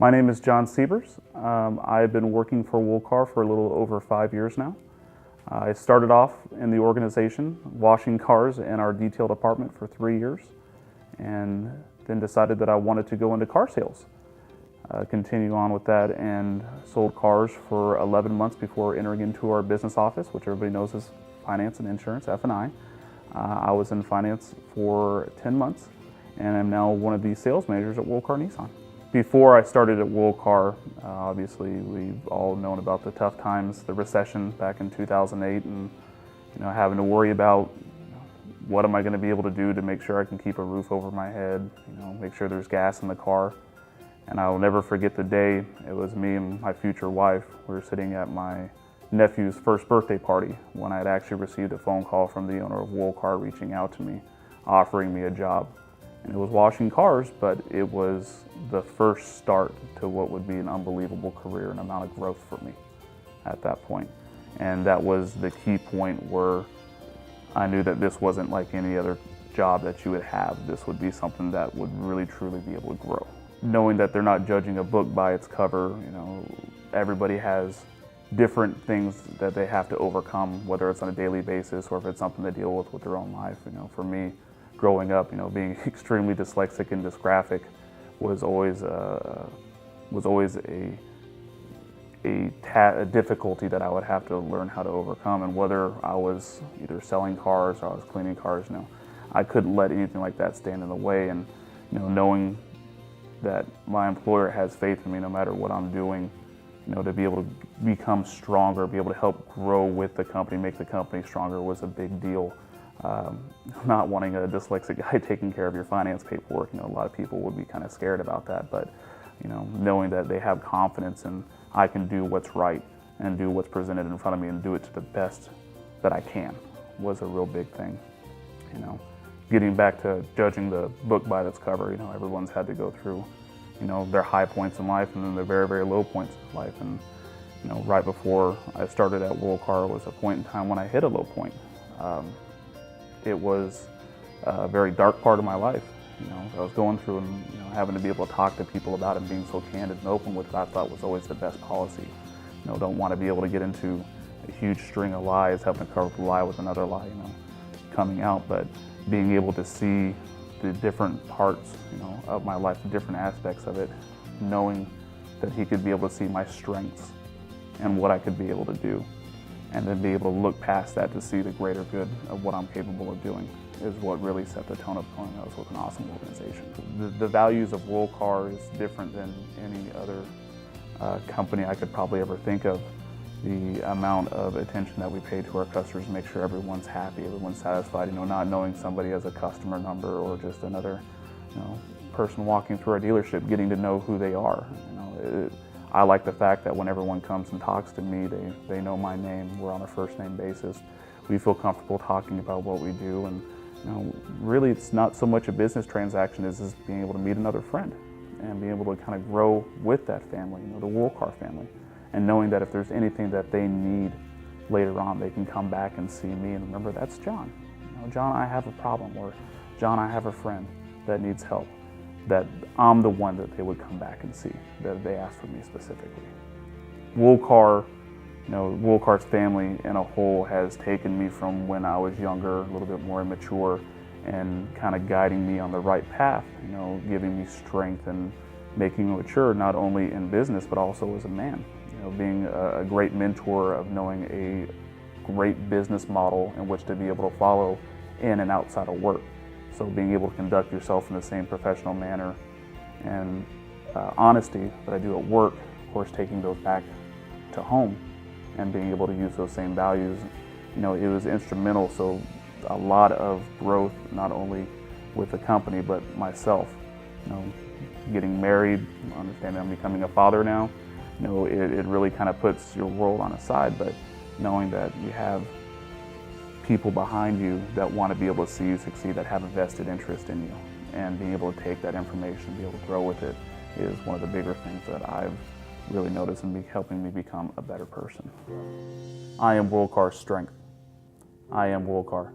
My name is John Siebers. I've been working for Woolcar for a little over 5 years now. I started off in the organization washing cars in our detail department for 3 years, and then decided that I wanted to go into car sales. Continue on with that and sold cars for 11 months before entering into our business office, which everybody knows is finance and insurance, F&I. I was in finance for 10 months and I'm now one of the sales managers at Woolcar Nissan. Before I started at Woolcar, obviously we've all known about the tough times, the recession back in 2008, and having to worry about what am I going to be able to do to make sure I can keep a roof over my head, make sure there's gas in the car. And I will never forget the day it was me and my future wife. We were sitting at my nephew's first birthday party when I had actually received a phone call from the owner of Woolcar reaching out to me, offering me a job. And it was washing cars, but it was the first start to what would be an unbelievable career and amount of growth for me at that point. And that was the key point where I knew that this wasn't like any other job that you would have. This would be something that would really truly be able to grow. Knowing that they're not judging a book by its cover, everybody has different things that they have to overcome, whether it's on a daily basis or if it's something they deal with their own life. For me, growing up, being extremely dyslexic and dysgraphic was always a difficulty that I would have to learn how to overcome. And whether I was either selling cars or I was cleaning cars, I couldn't let anything like that stand in the way. And knowing that my employer has faith in me no matter what I'm doing, to be able to become stronger, be able to help grow with the company, make the company stronger was a big deal. Not wanting a dyslexic guy taking care of your finance paperwork, a lot of people would be kind of scared about that, but knowing that they have confidence and I can do what's right and do what's presented in front of me and do it to the best that I can was a real big thing. Getting back to judging the book by its cover, everyone's had to go through their high points in life and then their very, very low points in life. And right before I started at Woolcar was a point in time when I hit a low point. It was a very dark part of my life. I was going through and having to be able to talk to people about it and being so candid and open, which I thought was always the best policy. Don't want to be able to get into a huge string of lies, having to cover up a lie with another lie, coming out, but being able to see the different parts, of my life, the different aspects of it, knowing that he could be able to see my strengths and what I could be able to do, and then be able to look past that to see the greater good of what I'm capable of doing is what really set the tone of going. I was with an awesome organization. The values of Woolcar is different than any other company I could probably ever think of. The amount of attention that we pay to our customers, make sure everyone's happy, everyone's satisfied, not knowing somebody as a customer number or just another person walking through our dealership, getting to know who they are. I like the fact that when everyone comes and talks to me, they know my name. We're on a first name basis. We feel comfortable talking about what we do, and really it's not so much a business transaction as being able to meet another friend and being able to kind of grow with that family, the Woolcar family. And knowing that if there's anything that they need later on, they can come back and see me and remember, that's John. John, I have a problem, or John, I have a friend that needs help, that I'm the one that they would come back and see, that they asked for me specifically. Woolcar, Woolcar's family in a whole has taken me from when I was younger, a little bit more immature, and kind of guiding me on the right path, giving me strength and making me mature, not only in business, but also as a man. Being a great mentor of knowing a great business model in which to be able to follow in and outside of work. So being able to conduct yourself in the same professional manner and honesty that I do at work, of course taking those back to home and being able to use those same values, it was instrumental. So a lot of growth, not only with the company, but myself. Getting married, understanding I'm becoming a father now, it really kind of puts your world on a side, but knowing that you have people behind you that want to be able to see you succeed, that have a vested interest in you, and being able to take that information, be able to grow with it, is one of the bigger things that I've really noticed and helping me become a better person. I am Woolcar's strength. I am Woolcar.